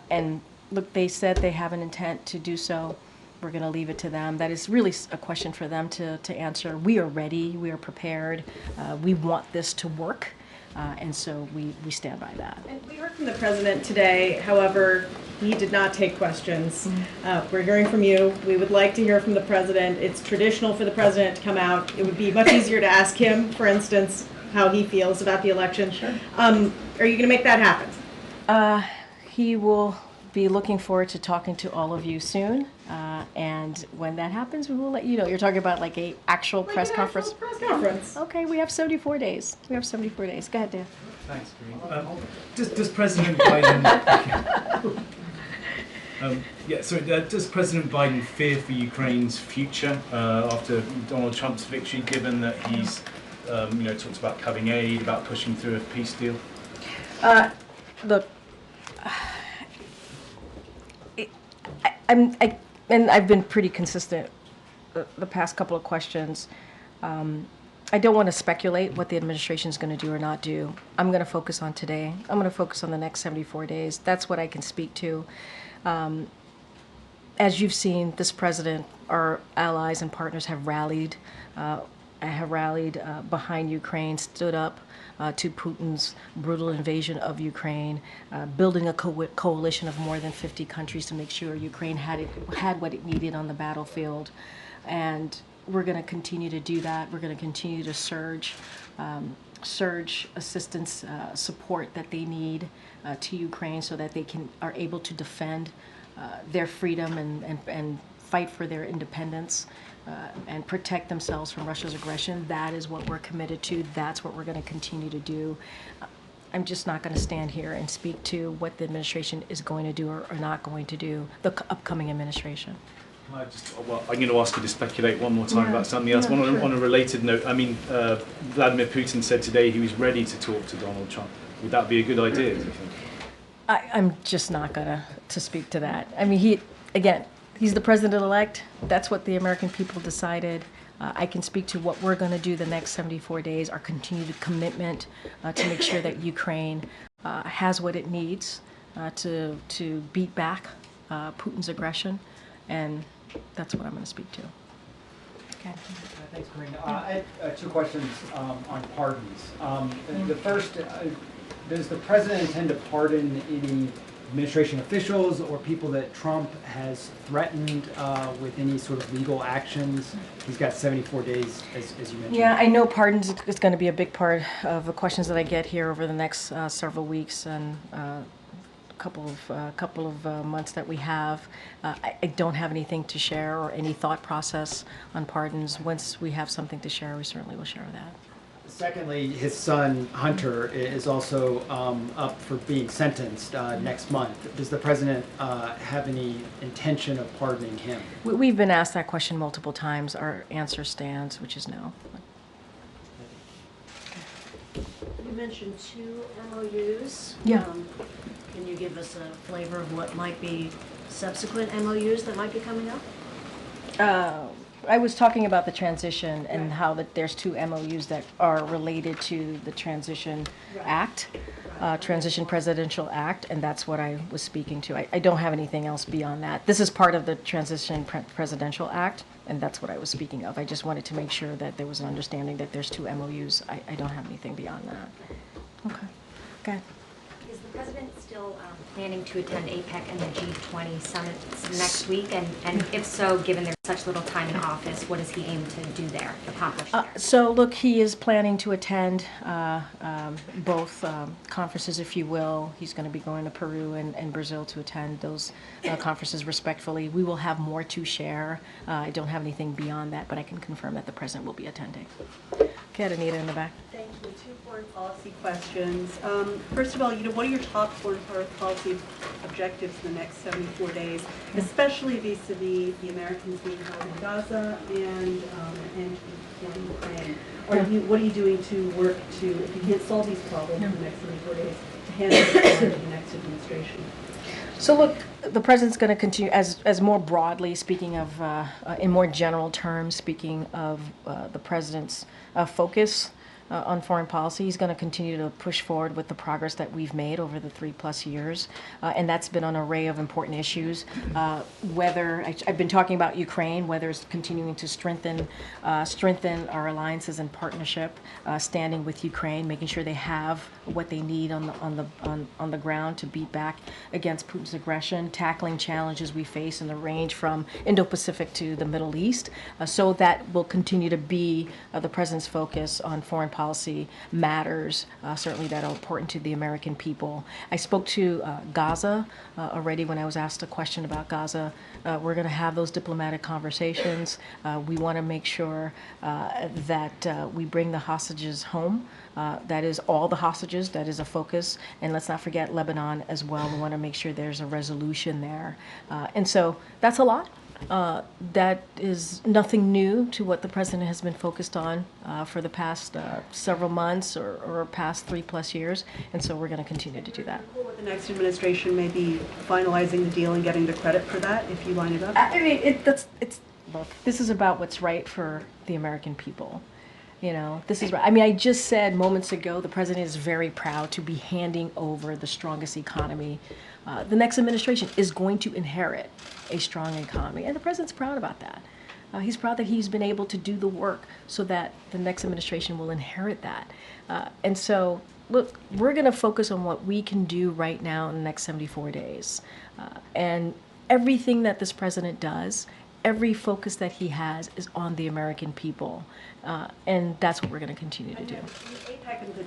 And look, they said they have an intent to do so. We're going to leave it to them. That is really a question for them to answer. We are ready. We are prepared. We want this to work. And so we stand by that. And we heard from the president today. However, he did not take questions. We're hearing from you. We would like to hear from the president. It's traditional for the president to come out. It would be much easier to ask him, for instance, how he feels about the election. Sure. Are you going to make that happen? He will be looking forward to talking to all of you soon. And when that happens, we will let you know. You're talking about like a actual press conference? Press conference. Okay, we have 74 days. Go ahead, Dan. Thanks, Karine. Does President Biden... does President Biden fear for Ukraine's future after Donald Trump's victory, given that he's talks about cutting aid, about pushing through a peace deal? Look, I've been pretty consistent the past couple of questions. I don't want to speculate what the administration is going to do or not do. I'm going to focus on today. I'm going to focus on the next 74 days. That's what I can speak to. As you've seen, this president, our allies and partners have rallied behind Ukraine, stood up to Putin's brutal invasion of Ukraine, building a coalition of more than 50 countries to make sure Ukraine had what it needed on the battlefield. And we're going to continue to do that. We're going to continue to surge assistance, support that they need to Ukraine so that they are able to defend their freedom and fight for their independence. And protect themselves from Russia's aggression. That is what we're committed to. That's what we're going to continue to do. I'm just not going to stand here and speak to what the administration is going to do or not going to do, the upcoming administration. Well, I'm going to ask you to speculate one more time about something else. On a related note, I mean, Vladimir Putin said today he was ready to talk to Donald Trump. Would that be a good idea, do you think? I'm just not going to speak to that. I mean, he's the president-elect. That's what the American people decided. I can speak to what we're going to do the next 74 days, our continued commitment to make sure that Ukraine has what it needs to beat back Putin's aggression, and that's what I'm going to speak to. Okay. Thanks, Karine. I have two questions on pardons. The first, does the president intend to pardon any administration officials or people that Trump has threatened with any sort of legal actions? He's got 74 days, as you mentioned. Yeah, I know pardons is going to be a big part of the questions that I get here over the next several weeks and couple of months that we have. I don't have anything to share or any thought process on pardons. Once we have something to share, we certainly will share that. Secondly, his son, Hunter, is also up for being sentenced next month. Does the president have any intention of pardoning him? We've been asked that question multiple times. Our answer stands, which is no. You mentioned 2 MOUs. Yeah. Can you give us a flavor of what might be subsequent MOUs that might be coming up? I was talking about the transition and how that there's 2 MOUs that are related to the Transition Act, Transition Presidential Act, and that's what I was speaking to. I don't have anything else beyond that. This is part of the Transition Presidential Act, and that's what I was speaking of. I just wanted to make sure that there was an understanding that there's 2 MOUs. I don't have anything beyond that. Okay. Okay. Is the president still planning to attend APEC and the G20 summits next week? And if so, given there's such little time in office, what does he aim to do there, accomplish there? So look, he is planning to attend both conferences, if you will. He's going to be going to Peru and Brazil to attend those conferences respectfully. We will have more to share. I don't have anything beyond that, but I can confirm that the president will be attending. Okay, Anita in the back. Thank you. 2 foreign policy questions. First of all, what are your top foreign policy objectives in the next 74 days, especially vis-a-vis the Americans being held in Gaza and in Ukraine? What are you doing to work to, if you can't solve these problems in the next 74 days, to handle it in the next administration? So look, the president's going to continue, as more broadly speaking of, in more general terms, speaking of the president's focus on foreign policy. He's going to continue to push forward with the progress that we've made over the 3+ years, and that's been on an array of important issues. Whether I've been talking about Ukraine, whether it's continuing to strengthen our alliances and partnership, standing with Ukraine, making sure they have what they need on the ground to beat back against Putin's aggression, tackling challenges we face in the range from Indo-Pacific to the Middle East. So that will continue to be the president's focus on foreign policy matters, certainly that are important to the American people. I spoke to Gaza already when I was asked a question about Gaza. We're going to have those diplomatic conversations. We want to make sure that we bring the hostages home. That is all the hostages. That is a focus. And let's not forget Lebanon as well. We want to make sure there's a resolution there. And so that's a lot. That is nothing new to what the president has been focused on for the past several months or past 3+ years, and so we're going to continue to do that. With the next administration may be finalizing the deal and getting the credit for that if you line it up? I mean, look, this is about what's right for the American people. This is right. I mean, I just said moments ago the president is very proud to be handing over the strongest economy. The next administration is going to inherit a strong economy, and the president's proud about that. He's proud that he's been able to do the work so that the next administration will inherit that. And so, look, we're going to focus on what we can do right now in the next 74 days. And everything that this president does, every focus that he has is on the American people. And that's what we're going to continue to do.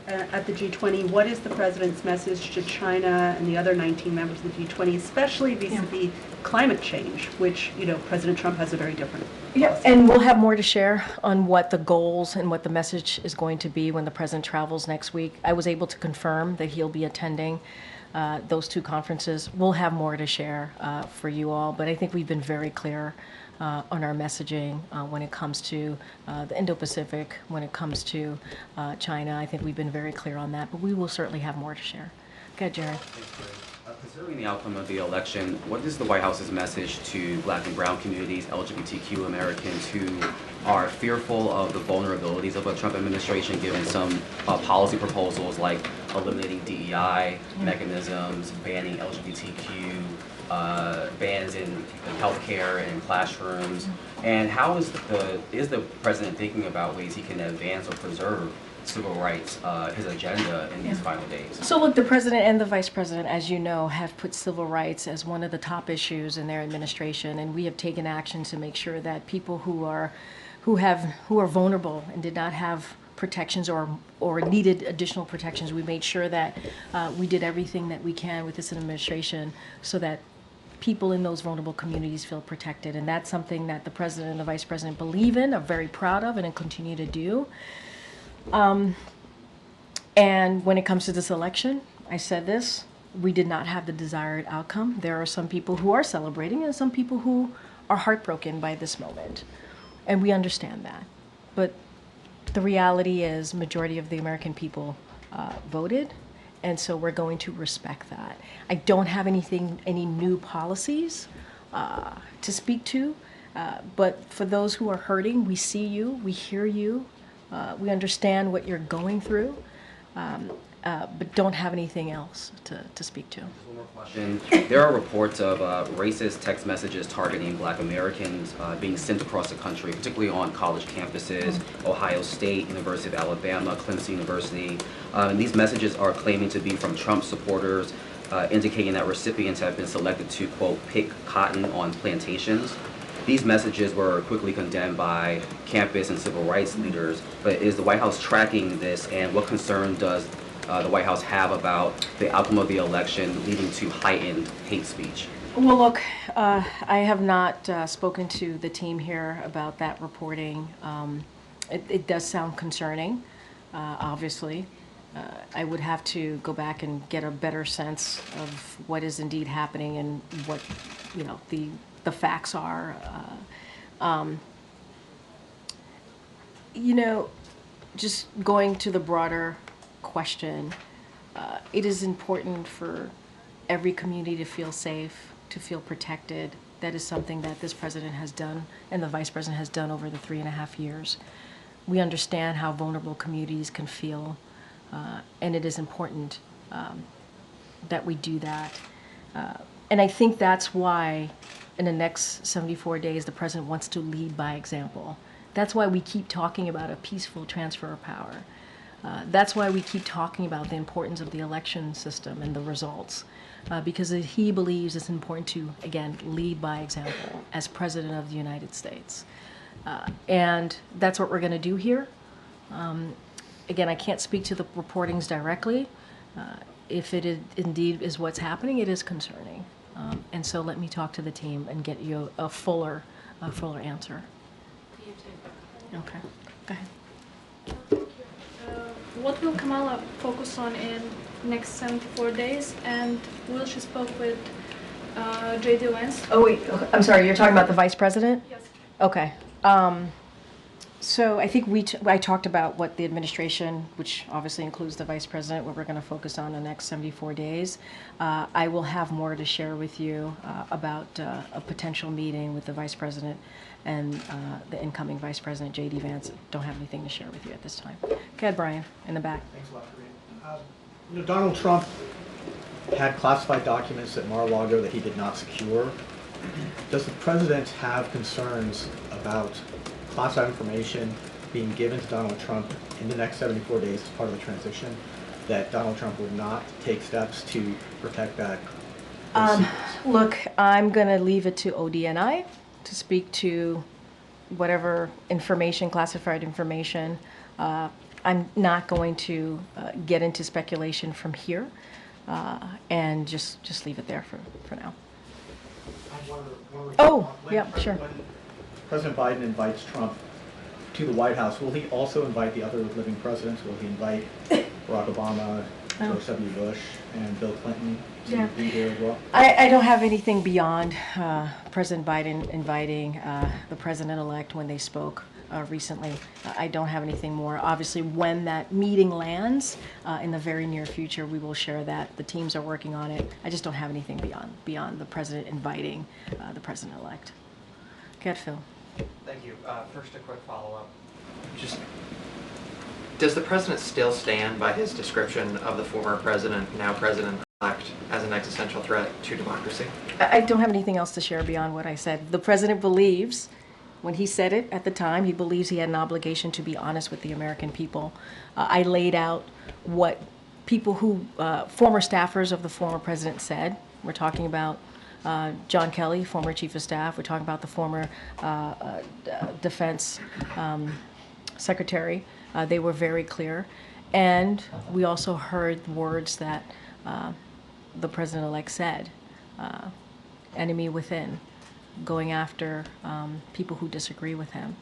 At the G20, what is the president's message to China and the other 19 members of the G20, especially vis-a-vis climate change, which, President Trump has a very different policy? Yeah, and we'll have more to share on what the goals and what the message is going to be when the president travels next week. I was able to confirm that he'll be attending those 2 conferences. We'll have more to share for you all, but I think we've been very clear on our messaging when it comes to the Indo-Pacific, when it comes to China. I think we've been very clear on that, but we will certainly have more to share. Go ahead, Jerry. Considering the outcome of the election, what is the White House's message to Black and Brown communities, LGBTQ Americans who are fearful of the vulnerabilities of a Trump administration, given some policy proposals like eliminating DEI mechanisms, banning LGBTQ, bans in healthcare and classrooms, and how is the president thinking about ways he can advance or preserve civil rights, his agenda in these final days? So look, the president and the vice president, as you know, have put civil rights as one of the top issues in their administration, and we have taken action to make sure that people who are vulnerable and did not have protections or needed additional protections, we made sure that we did everything that we can with this administration so that people in those vulnerable communities feel protected. And that's something that the president and the vice president believe in, are very proud of, and continue to do. And when it comes to this election, I said this, we did not have the desired outcome. There are some people who are celebrating and some people who are heartbroken by this moment. And we understand that. But the reality is majority of the American people voted, and so we're going to respect that. I don't have any new policies to speak to, but for those who are hurting, we see you, we hear you, we understand what you're going through, but don't have anything else to speak to. One more question. There are reports of racist text messages targeting Black Americans being sent across the country, particularly on college campuses, Ohio State, University of Alabama, Clemson University. And these messages are claiming to be from Trump supporters, indicating that recipients have been selected to, quote, pick cotton on plantations. These messages were quickly condemned by campus and civil rights leaders, but is the White House tracking this, and what concern does the White House have about the outcome of the election leading to heightened hate speech? Well, look, I have not spoken to the team here about that reporting. It does sound concerning, obviously. I would have to go back and get a better sense of what is indeed happening and what, the facts are. Just going to the broader question, it is important for every community to feel safe, to feel protected. That is something that this president has done and the vice president has done over the 3.5 years. We understand how vulnerable communities can feel, and it is important that we do that. And I think that's why in the next 74 days, the president wants to lead by example. That's why we keep talking about a peaceful transfer of power. That's why we keep talking about the importance of the election system and the results, because he believes it's important to, again, lead by example as President of the United States. And that's what we're going to do here. Again, I can't speak to the reportings directly. If it indeed is what's happening, it is concerning. And so let me talk to the team and get you a fuller answer. Okay, go ahead. What will Kamala focus on in next 74 days? And will she spoke with J.D. Vance? Oh wait, I'm sorry, you're talking about the vice president? Yes. Okay. So I think I talked about what the administration, which obviously includes the vice president, what we're going to focus on the next 74 days. I will have more to share with you about a potential meeting with the vice president and the incoming vice president, J.D. Vance. Don't have anything to share with you at this time. Go ahead, Brian, in the back. Thanks a lot, Karine. Donald Trump had classified documents at Mar-a-Lago that he did not secure. Does the president have concerns about classified information being given to Donald Trump in the next 74 days as part of the transition, that Donald Trump would not take steps to protect that? Look, I'm going to leave it to ODNI to speak to whatever information, classified information. I'm not going to get into speculation from here, and just leave it there for now. Oh, yeah, sure. When President Biden invites Trump to the White House, will he also invite the other living presidents? Will he invite Barack Obama, Oh. George W. Bush and Bill Clinton to Yeah. be here as well? I don't have anything beyond President Biden inviting the president-elect when they spoke recently. I don't have anything more. Obviously, when that meeting lands in the very near future, we will share that. The teams are working on it. I just don't have anything beyond the president inviting the president-elect. Go ahead, Phil. Thank you. First, a quick follow-up. Just, does the president still stand by his description of the former president, now president-elect, as an existential threat to democracy? I don't have anything else to share beyond what I said. The president believes, when he said it at the time, he believes he had an obligation to be honest with the American people. I laid out what people who, former staffers of the former president said. We're talking about John Kelly, former chief of staff. We're talking about the former defense secretary. They were very clear. And we also heard words that the president-elect said, enemy within, going after people who disagree with him.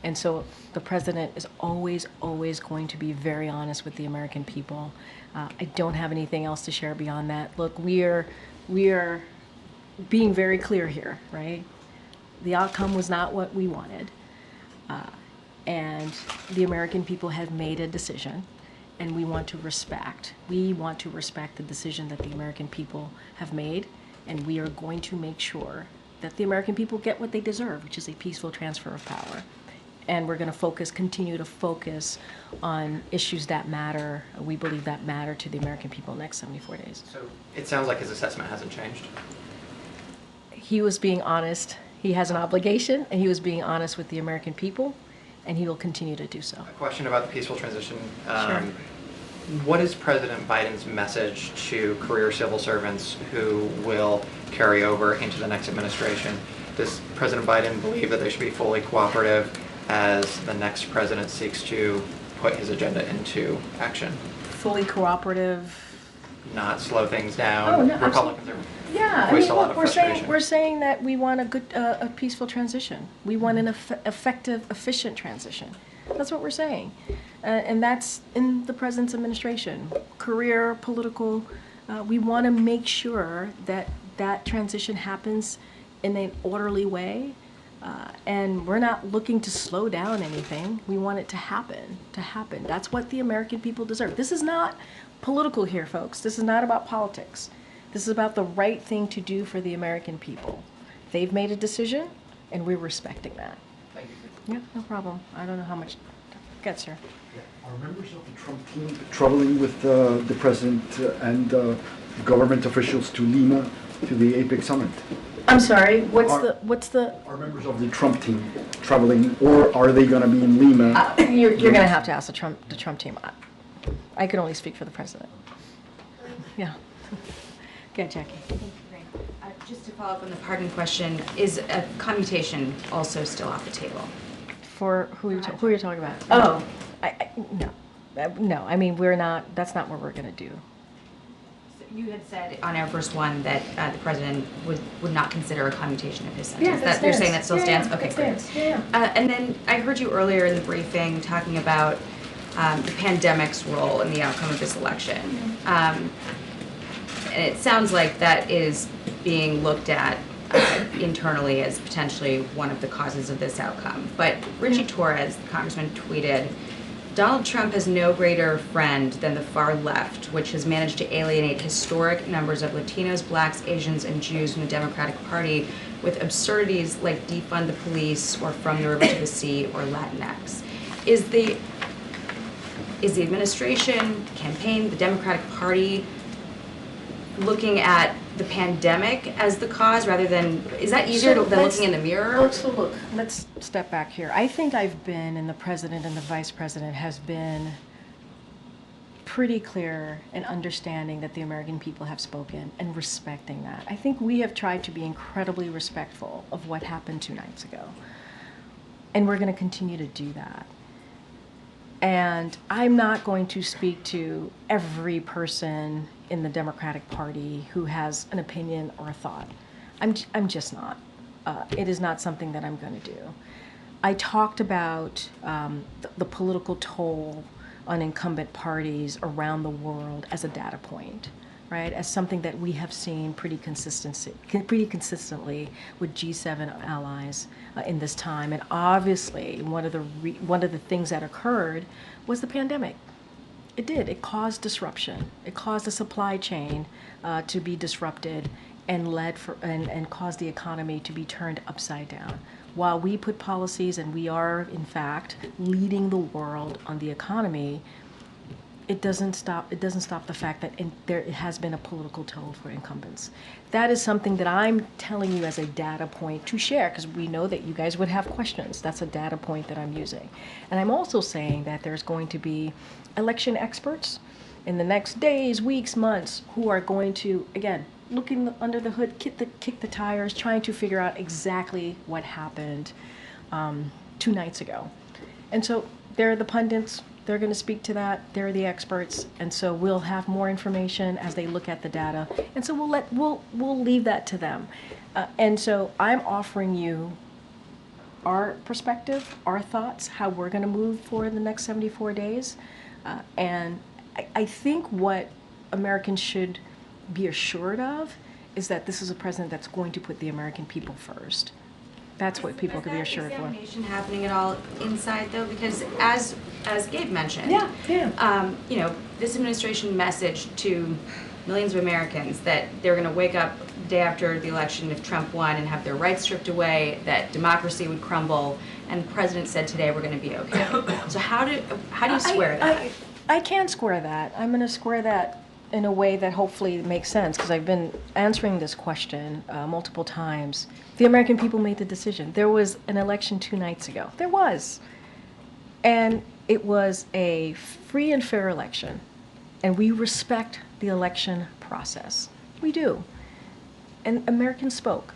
And so the president is always, always going to be very honest with the American people. I don't have anything else to share beyond that. Look, we are being very clear here, right? The outcome was not what we wanted. And the American people have made a decision, and we want to respect. We want to respect the decision that the American people have made, and we are going to make sure that the American people get what they deserve, which is a peaceful transfer of power. And we're going to continue to focus on issues that matter. We believe that matter to the American people in the next 74 days. So it sounds like his assessment hasn't changed. He was being honest. He has an obligation, and he was being honest with the American people, and he will continue to do so. A question about the peaceful transition. Sure. What is President Biden's message to career civil servants who will carry over into the next administration? Does President Biden believe that they should be fully cooperative as the next president seeks to put his agenda into action? Fully cooperative. Not slow things down. Oh, no, Republicans are Yeah, I voice mean, a lot look, of we're frustration. saying that we want a good, a peaceful transition. We want an effective, efficient transition. That's what we're saying, and that's in the president's administration. Career, political, we want to make sure that that transition happens in an orderly way, and we're not looking to slow down anything. We want it to happen. That's what the American people deserve. This is not political here, folks. This is not about politics. This is about the right thing to do for the American people. They've made a decision, and we're respecting that. Thank you. Yeah, no problem. I don't know how much. Good, sir. Are members of the Trump team traveling with the president and government officials to Lima to the APEC summit? I'm sorry. What's the? Are members of the Trump team traveling, or are they going to be in Lima? You're going to have to ask the Trump team. I can only speak for the president. Yeah. Go ahead, Jackie. Just to follow up on the pardon question, is a commutation also still off the table? For who are you talking about? Oh, no. I mean, we're not. That's not what we're going to do. So you had said on Air Force One that the president would not consider a commutation of his sentence. Yeah, that You're stands. saying that still stands? Okay, that great. stands. Yeah. And then I heard you earlier in the briefing talking about the pandemic's role in the outcome of this election. And it sounds like that is being looked at internally as potentially one of the causes of this outcome. But Richie Torres, the congressman, tweeted, "Donald Trump has no greater friend than the far left, which has managed to alienate historic numbers of Latinos, blacks, Asians, and Jews from the Democratic Party with absurdities like defund the police or from the river to the sea or Latinx." Is the administration, campaign, the Democratic Party looking at the pandemic as the cause rather than, is that easier than looking in the mirror? Let's step back here. I think I've been, and the president and the vice president has been pretty clear in understanding that the American people have spoken and respecting that. I think we have tried to be incredibly respectful of what happened 2 nights ago. And we're going to continue to do that. And I'm not going to speak to every person in the Democratic Party who has an opinion or a thought. I'm just not. It is not something that I'm going to do. I talked about the political toll on incumbent parties around the world as a data point, right? As something that we have seen pretty consistently with G7 allies in this time. And obviously, one of the things that occurred was the pandemic. It did. It caused disruption. It caused the supply chain to be disrupted and and caused the economy to be turned upside down. While we put policies, and we are in fact leading the world on the economy, it doesn't stop the fact that there has been a political toll for incumbents. That is something that I'm telling you as a data point to share, because we know that you guys would have questions. That's a data point that I'm using. And I'm also saying that there's going to be election experts in the next days, weeks, months, who are going to, again, looking under the hood, kick the tires, trying to figure out exactly what happened 2 nights ago. And so they're the pundits. They're going to speak to that. They're the experts, and so we'll have more information as they look at the data. And so we'll leave that to them. And so I'm offering you our perspective, our thoughts, how we're going to move for the next 74 days. And I think what Americans should be assured of is that this is a president that's going to put the American people first. That's what people can be assured for. Is examination happening at all inside, though? Because as Gabe mentioned, you know, this administration messaged to millions of Americans that they're going to wake up the day after the election if Trump won and have their rights stripped away, that democracy would crumble, and the president said today we're going to be okay. So how do you square that? I can't square that. I'm going to square that in a way that hopefully makes sense, because I've been answering this question multiple times. The American people made the decision. There was an election 2 nights ago. There was. And it was a free and fair election. And we respect the election process. We do. And Americans spoke.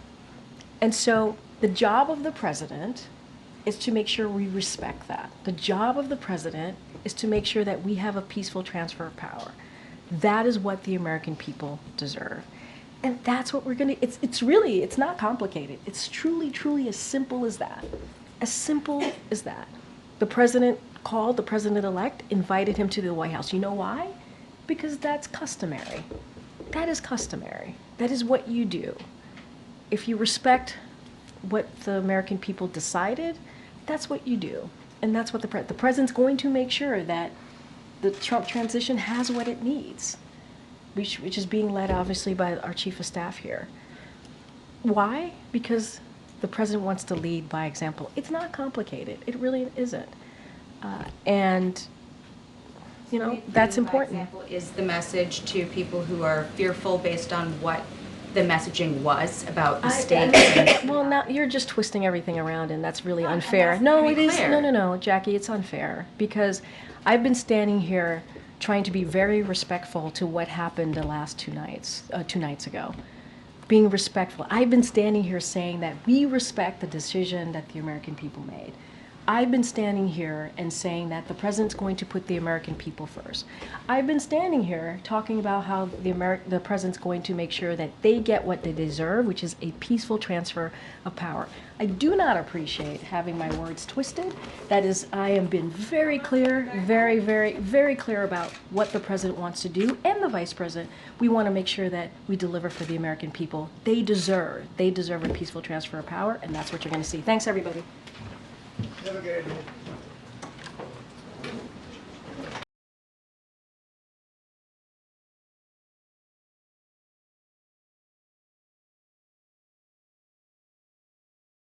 And so the job of the president is to make sure we respect that. The job of the president is to make sure that we have a peaceful transfer of power. That is what the American people deserve. And that's what we're going to, it's not complicated. It's truly as simple as that. As simple as that. The president called, the president-elect invited him to the White House. You know why? Because that's customary. That is customary. That is what you do. If you respect what the American people decided, that's what you do. And that's what the president's going to make sure that the Trump transition has what it needs, which is being led obviously by our chief of staff here. Why? Because the president wants to lead by example. It's not complicated. It really isn't. And you know, that's important. Example is the message to people who are fearful based on what the messaging was about the stakes. Well, now you're just twisting everything around, and that's really unfair. No, it is. No, Jackie, it's unfair, because I've been standing here trying to be very respectful to what happened the last 2 nights ago. Being respectful. I've been standing here saying that we respect the decision that the American people made. I've been standing here and saying that the president's going to put the American people first. I've been standing here talking about how the president's going to make sure that they get what they deserve, which is a peaceful transfer of power. I do not appreciate having my words twisted. That is, I have been very clear, very clear about what the president wants to do, and the vice president. We want to make sure that we deliver for the American people. They deserve a peaceful transfer of power, and that's what you're going to see. Thanks, everybody. Have a good